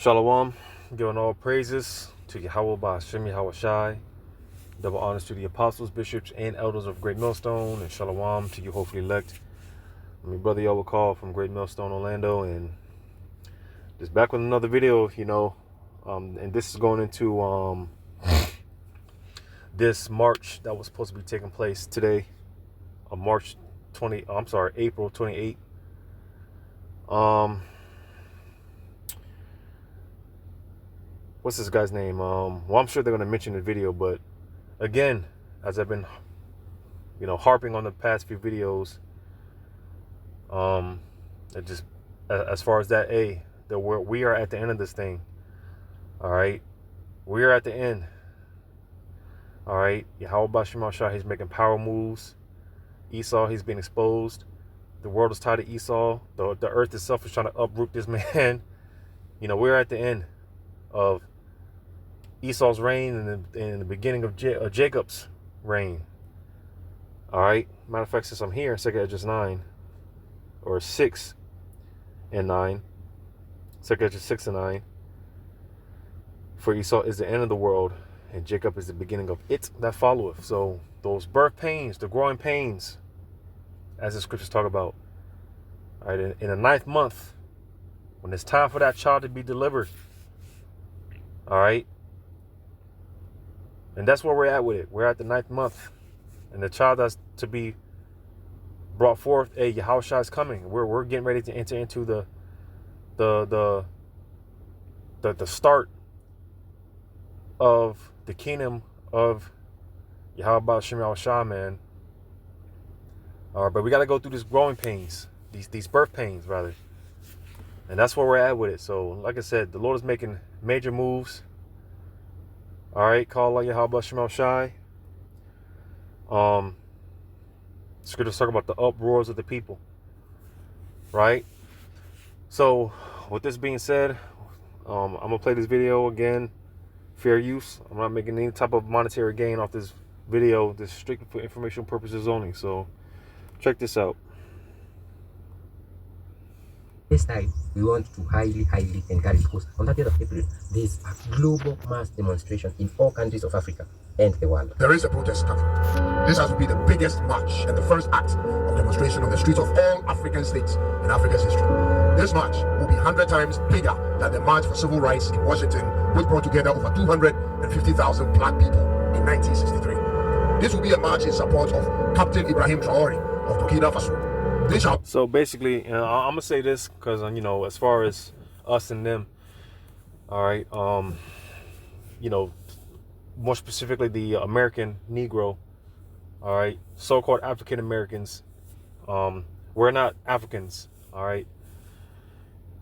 Shalom, giving all praises to Yahweh Ba'ashem Yahweh Shai. Double honors to the apostles, bishops, and elders of Great Millstone, and shalom to you hopefully elect. I'm your brother Yahweh Call from Great Millstone, Orlando, and just back with another video, and this is going into this march that was supposed to be taking place today, on April 28th. What's this guy's name? Well, I'm sure they're going to mention the video, but again, as I've been, harping on the past few videos, it just, as far as that, we are at the end of this thing. All right, we are at the end. All right, Yahweh Ba'ashem Shah, he's making power moves. Esau, he's being exposed. The world is tired of Esau. The earth itself is trying to uproot this man. We're at the end of Esau's reign and the beginning of Jacob's reign. All right. Matter of fact, since I'm here, 2 Esdras 9, or 6 and 9, 2 Esdras 6 and 9. For Esau is the end of the world, and Jacob is the beginning of it that followeth. So those birth pains, the growing pains, as the scriptures talk about, all right, in the 9th month, when it's time for that child to be delivered, all right, and that's where we're at with it. We're at the 9th month, and the child that's to be brought forth, Yahweh Shai is coming. We're getting ready to enter into the start of the kingdom of Yahweh Ba'ashem Yahweh Shai, man. All right, but we got to go through these growing pains, these birth pains, rather. And that's where we're at with it. So, like I said, the Lord is making major moves. All right, call Allah Yahweh Ba'ashem Yahweh Shai. Scriptures talk about the uproars of the people. Right? So, with this being said, I'm going to play this video again. Fair use. I'm not making any type of monetary gain off this video. This is strictly for informational purposes only. So, check this out. This time, we want to highly encourage, because on the 30th of April, there is a global mass demonstration in all countries of Africa and the world. There is a protest coming. This has to be the biggest march and the first act of demonstration on the streets of all African states in Africa's history. This march will be 100 times bigger than the March for Civil Rights in Washington, which brought together over 250,000 black people in 1963. This will be a march in support of Captain Ibrahim Traore of Burkina Faso. So basically, I'm gonna say this because as far as us and them, all right, more specifically the American Negro, all right, so-called African Americans, we're not Africans, all right.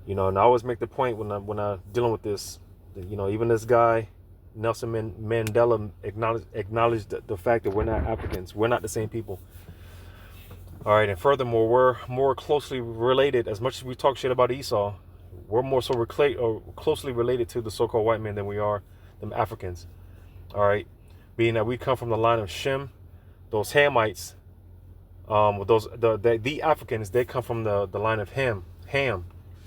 And I always make the point when I'm dealing with this, that, even this guy Nelson Mandela acknowledged the fact that we're not Africans, we're not the same people. All right, and furthermore, we're more closely related. As much as we talk shit about Esau, we're more so closely related to the so-called white men than we are them Africans. All right, being that we come from the line of Shem, those Hamites, the Africans, they come from the line of Ham.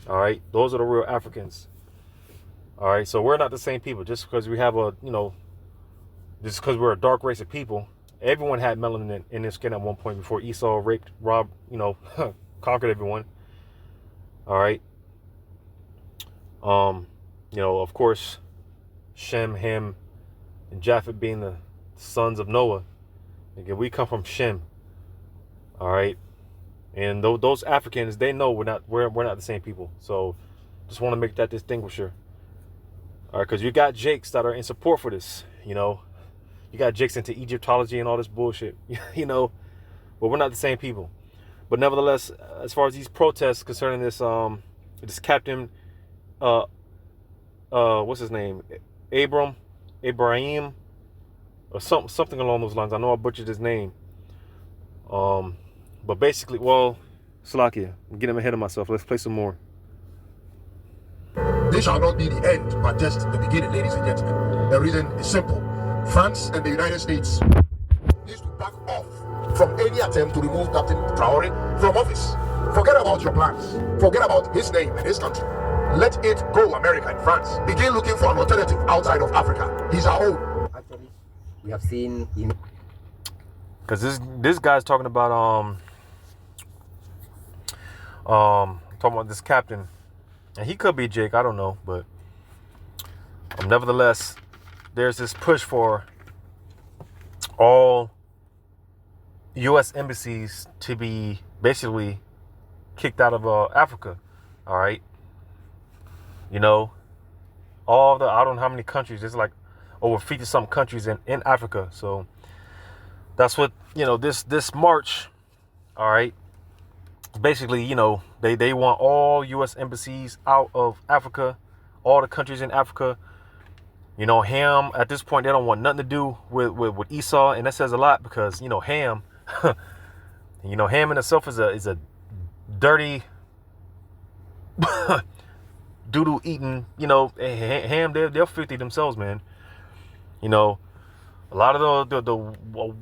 All right, those are the real Africans. All right, so we're not the same people. Just because we have just because we're a dark race of people. Everyone had melanin in their skin at one point before Esau raped, robbed, conquered everyone. All right. Of course, Shem, Ham, and Japheth being the sons of Noah. Again, we come from Shem. All right. And those Africans, they know we're not the same people. So, just want to make that distinguisher. All right, because you got Jakes that are in support for this. You got Jakes into Egyptology and all this bullshit, but we're not the same people. But nevertheless, as far as these protests concerning this captain, what's his name? Ibrahim, or something along those lines. I know I butchered his name. But basically, Salakia, I'm getting ahead of myself. Let's play some more. This shall not be the end, but just the beginning, ladies and gentlemen. The reason is simple. France and the United States needs to back off from any attempt to remove Captain Traore from office. Forget about your plans. Forget about his name and his country. Let it go, America and France. Begin looking for an alternative outside of Africa. He's our home. Actually, we have seen in because this guy's talking about talking about this captain, and he could be Jake, I don't know, but nevertheless, there's this push for all U.S. embassies to be basically kicked out of Africa. All right, you know, all the, I don't know how many countries. There's like over 50 some countries in Africa. So that's what, you know, this march. All right, basically, you know, they want all U.S. embassies out of Africa, all the countries in Africa. You know, Ham, at this point, they don't want nothing to do with Esau, and that says a lot because, you know, Ham, you know, Ham in itself is a dirty, doodle eating, you know, Ham, they're filthy themselves, man. You know, a lot of the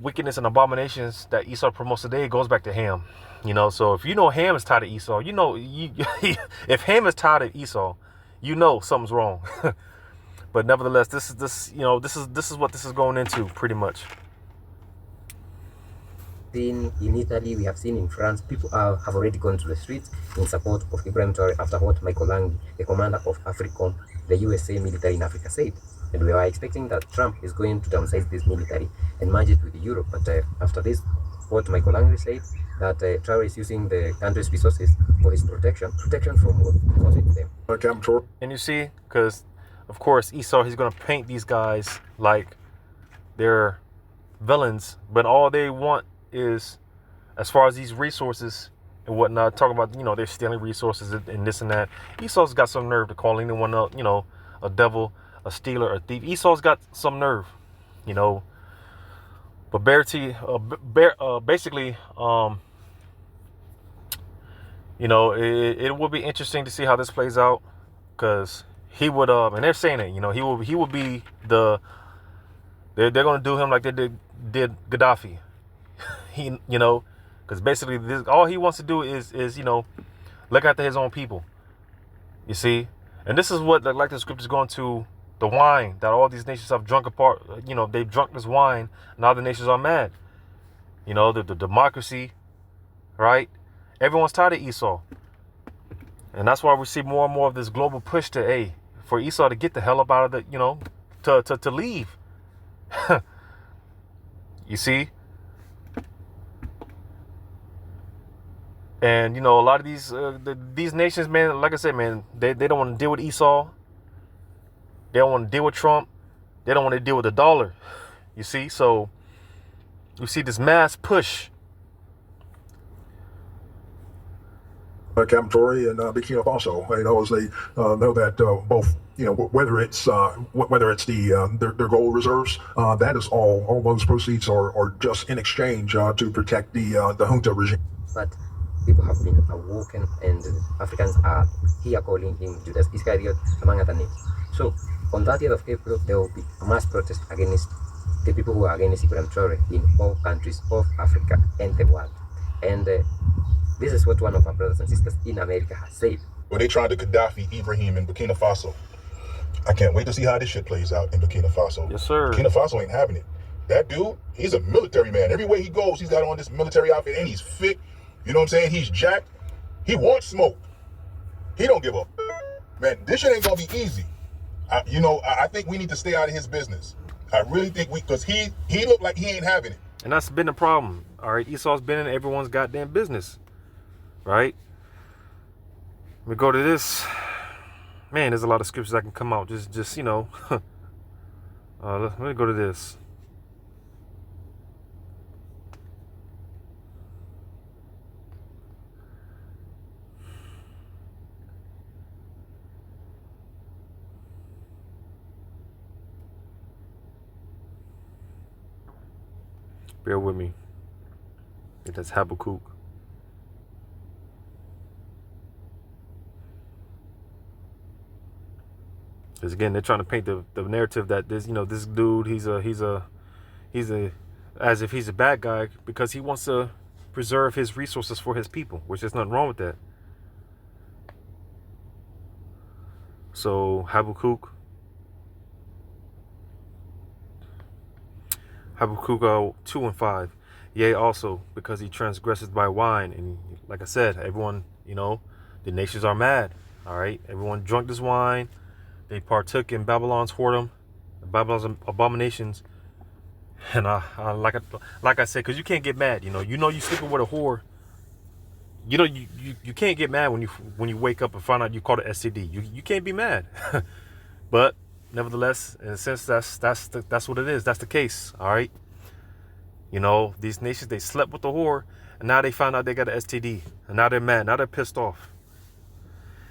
wickedness and abominations that Esau promotes today goes back to Ham. You know, so if you know Ham is tied to Esau, you know, if Ham is tied to Esau, you know something's wrong. But nevertheless, this is what this is going into pretty much. in Italy, we have seen in France, people have already gone to the streets in support of Ibrahim Traore after what Michael Langley, the commander of AFRICOM, the USA military in Africa, said. And we were expecting that Trump is going to downsize this military and merge it with Europe. But after this, what Michael Langley said, that Traore is using the country's resources for his protection from what? Because it's them. And you see, because of course Esau, he's going to paint these guys like they're villains, but all they want is, as far as these resources and whatnot, talking about, you know, they're stealing resources and this and that. Esau's got some nerve to call anyone up, you know, a devil, a stealer, a thief. Esau's got some nerve, you know. But basically, you know, it will be interesting to see how this plays out, because he would, and they're saying it, you know, he will be the, they're going to do him like they did Gaddafi. He, you know, because basically this, all he wants to do is, you know, look after his own people. You see, and this is what, like the scriptures going to the wine that all these nations have drunk apart. You know, they've drunk this wine. Now the nations are mad. You know, the democracy, right? Everyone's tired of Esau, and that's why we see more and more of this global push to for Esau to get the hell up out of the, you know, to leave. You see. And, you know, a lot of these nations, man, like I said, man, they don't want to deal with Esau. They don't want to deal with Trump. They don't want to deal with the dollar. You see? So you see this mass push. Capitory and Burkina Faso, you know, as they know that both, you know, whether it's the their gold reserves, that is all those proceeds are just in exchange to protect the junta regime. But people have been awoken, and Africans are here calling him Judas Iscariot, among other names. So, on 30th of April, there will be a mass protest against the people who are against Ibrahim Traore in all countries of Africa and the world. And this is what one of our brothers and sisters in America has said. Well, they tried to Gaddafi Ibrahim in Burkina Faso. I can't wait to see how this shit plays out in Burkina Faso. Yes, sir. Burkina Faso ain't having it. That dude, he's a military man. Everywhere he goes, he's got on this military outfit, and he's fit. You know what I'm saying? He's jacked. He wants smoke. He don't give up. Man, this shit ain't gonna be easy. I think we need to stay out of his business. I really think because he looked like he ain't having it. And that's been the problem. All right, Esau's been in everyone's goddamn business, right? We go to this. Man, there's a lot of scriptures that can come out. Just you know. Let me go to this. Bear with me. That's Habakkuk. Because again, they're trying to paint the narrative that this dude, he's as if he's a bad guy because he wants to preserve his resources for his people, which there's nothing wrong with that. So Habakkuk 2 and 5. Yea, also, because he transgresseth by wine. And like I said, everyone, the nations are mad. All right. Everyone drunk this wine. They partook in Babylon's whoredom, Babylon's abominations. And like I said, because you can't get mad. You sleeping with a whore. You can't get mad when you wake up and find out you caught an STD. You can't be mad. But nevertheless, in a sense, that's what it is. That's the case. All right. These nations, they slept with the whore, and now they found out they got an STD, and now they're mad. Now they're pissed off.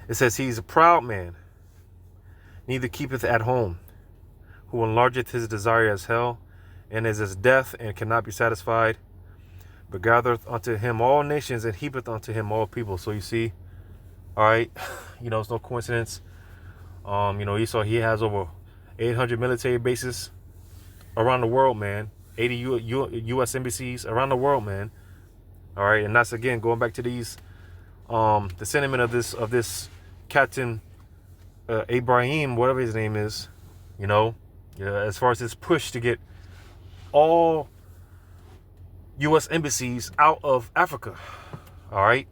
It says he's a proud man, neither keepeth at home, who enlargeth his desire as hell, and is as death, and cannot be satisfied, but gathereth unto him all nations, and heapeth unto him all people. So you see, all right, it's no coincidence. Esau, he has over 800 military bases around the world, man. 80 U.S. embassies around the world, man. All right, and that's again going back to these, the sentiment of this Captain Ibrahim, whatever his name is, as far as his push to get all U.S. embassies out of Africa. All right,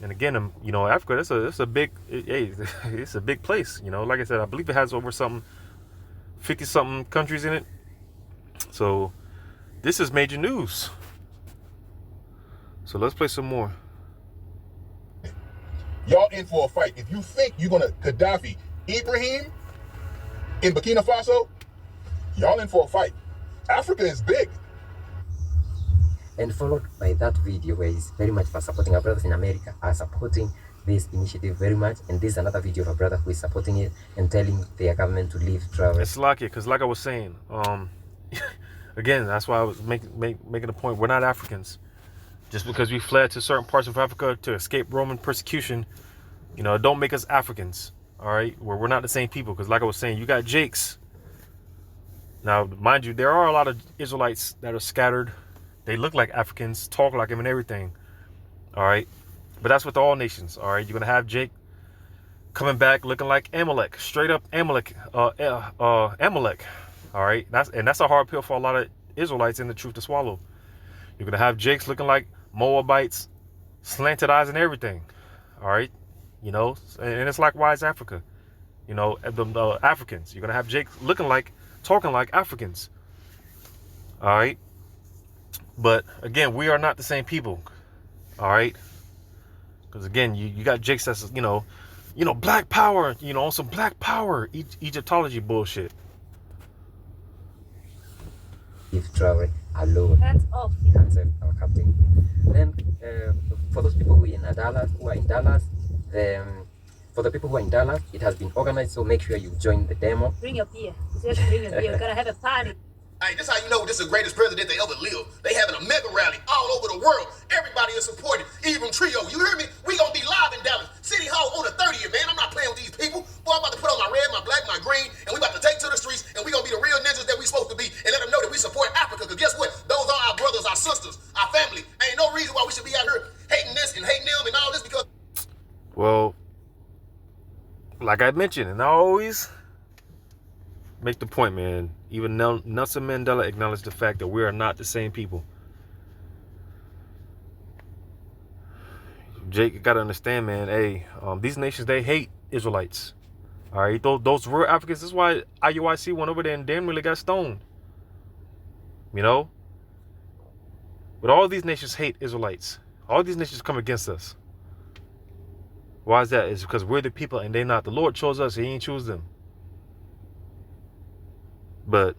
and again, Africa, it's a big, it's a big place. Like I said, I believe it has over 50-something countries in it. So this is major news. So let's play some more. Y'all in for a fight. If you think you're gonna Gaddafi Ibrahim in Burkina Faso, y'all in for a fight. Africa is big. And followed by that video where he's very much for supporting our brothers in America are supporting this initiative very much. And this is another video of a brother who is supporting it and telling their government to leave travel. It's lucky because, like I was saying, again, that's why I was making a point. We're not Africans. Just because we fled to certain parts of Africa to escape Roman persecution, it don't make us Africans. All right, we're not the same people. Because, like I was saying, you got Jakes. Now, mind you, there are a lot of Israelites that are scattered. They look like Africans, talk like them, and everything. All right, but that's with all nations. All right, you're gonna have Jake coming back looking like Amalek, straight up Amalek. Amalek. All right, that's a hard pill for a lot of Israelites in the truth to swallow. You're gonna have Jakes looking like Moabites, slanted eyes and everything. All right, and it's likewise Africa. The Africans. You're gonna have Jake talking like Africans. All right, but again, we are not the same people. All right, because again, you got Jakes that's black power. On some black power Egyptology bullshit. If travel alone. That's off. Cancel our captain. Then for those people who are in Dallas, for the people who are in Dallas, it has been organized, so make sure you join the demo. Bring your beer. Just bring your beer. We're gonna have a party. Hey, this is how you know this is the greatest president they ever lived. They having a mega rally all over the world. Everybody is supporting. Even Trio. You hear me? We gonna be live in Dallas City Hall on the 30th, man. I'm not playing with these people. Boy, I'm about to put on my red, my black, my green, and we about to take to the streets, and we gonna be the real ninjas that we supposed to be, and let them know that we support Africa. Because guess what? Those are our brothers, our sisters, our family. Ain't no reason why we should be out here hating this and hating them and all this because. Well, like I mentioned, and I always make the point, man. Even Nelson Mandela acknowledged the fact that we are not the same people. Jake got to understand, man. Hey, these nations, they hate Israelites. All right, those real Africans. This is why IUIC went over there and damn really got stoned. But all these nations hate Israelites. All these nations come against us. Why is that? It's because we're the people and they're not. The Lord chose us. He ain't choose them. But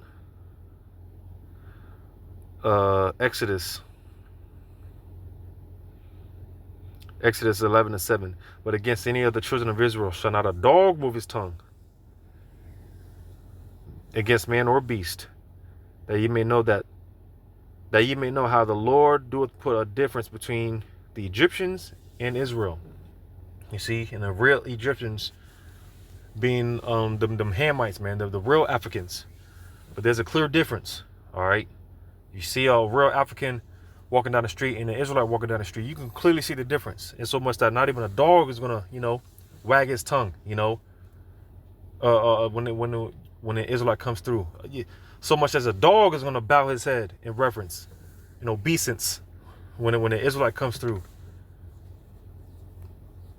Exodus 11:7. But against any of the children of Israel shall not a dog move his tongue against man or beast, that ye may know how the Lord doeth put a difference between the Egyptians and Israel. You see, and the real Egyptians being them Hamites, man, the real Africans. But there's a clear difference. All right, you see a real African walking down the street and an Israelite walking down the street, you can clearly see the difference. And so much that not even a dog is gonna, wag his tongue, when the Israelite comes through. So much as a dog is going to bow his head in reverence, obeisance, when the Israelite comes through.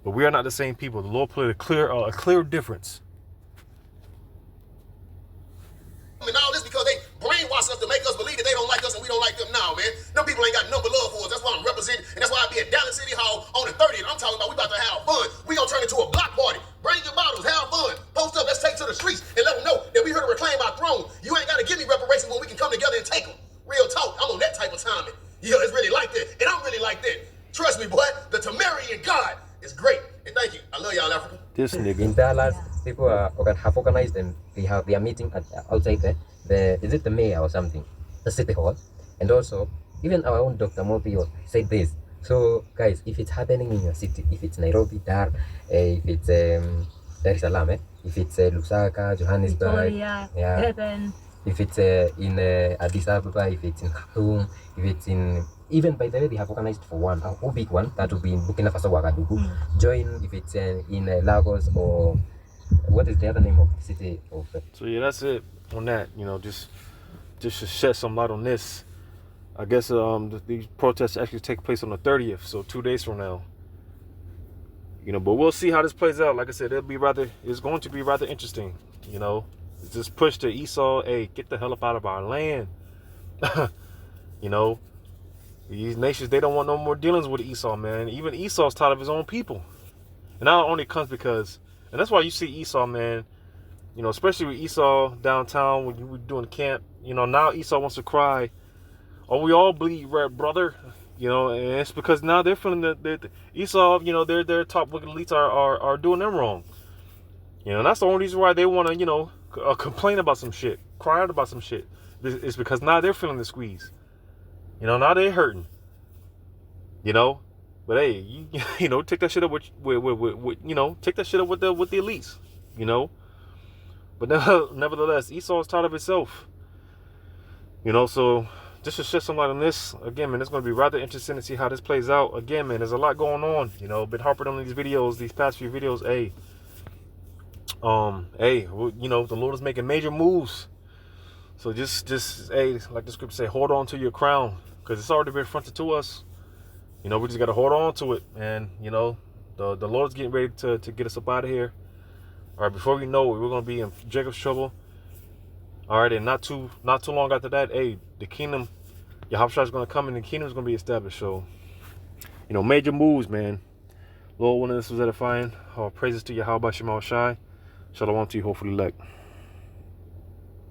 But we are not the same people. The Lord put a clear difference. And all this because they brainwash us to make us believe that they don't like us and we don't like them now, man. Them people ain't got number love for us. That's why I'm representing, and that's why I be at Dallas City Hall on the 30th. I'm talking about we about to have fun. We gonna turn into a block party. Bring your bottles, have fun, post up. Let's take to the streets and let them know that we here to reclaim our throne. You ain't gotta give me reparations when we can come together and take them. Real talk. I'm on that type of timing. Yeah, it's really like that, and I'm really like that. Trust me, boy. The Tamarian God is great. And thank you. I love y'all, Africa. This nigga. In Dallas, people have organized and they are meeting at outside is it the mayor or something, the city hall, and also even our own Dr. Mopio said this. So guys, if it's happening in your city, if it's Nairobi, Dar, if it's Dar es Salaam, if it's Lusaka, Johannesburg, Victoria, yeah, Durban. if it's in Addis Ababa, if it's in Khartoum, if it's in, even by the way, they have organized for one, a big one, that will be in Burkina Faso, Ouagadougou. Join if it's in Lagos, or what is the other name of the city? So yeah, that's it on that. Just to shed some light on this. I guess these protests actually take place on the 30th, so 2 days from now. But we'll see how this plays out. Like I said, it's going to be rather interesting. Just push to Esau, hey, get the hell up out of our land. These nations, they don't want no more dealings with Esau, man. Even Esau's tired of his own people. And that only comes because, and that's why you see Esau, man, especially with Esau downtown when you were doing camp, now Esau wants to cry, oh, we all bleed red, brother. And it's because now they're feeling that Esau, their top wicked elites are doing them wrong. And that's the only reason why they want to, complain about some shit, cry out about some shit. It's because now they're feeling the squeeze. Now they're hurting. But hey, take that shit up with take that shit up with the elites. But nevertheless, Esau is tired of himself. So just to shed some light on this, again, man, it's going to be rather interesting to see how this plays out. Again, man, there's a lot going on. Been harping on these videos, these past few videos. Hey, the Lord is making major moves. So just hey, like the scripture say, hold on to your crown, because it's already been fronted to us. We just got to hold on to it, and the Lord's getting ready to get us up out of here. All right, before we know it, we're gonna be in Jacob's trouble. All right, and not too long after that, hey, the kingdom, Yahushua is gonna come, and the kingdom is gonna be established. So, major moves, man. Lord, one of this was edifying. All praises to Yahweh Shema Shai. Shalom to you, hopefully elect.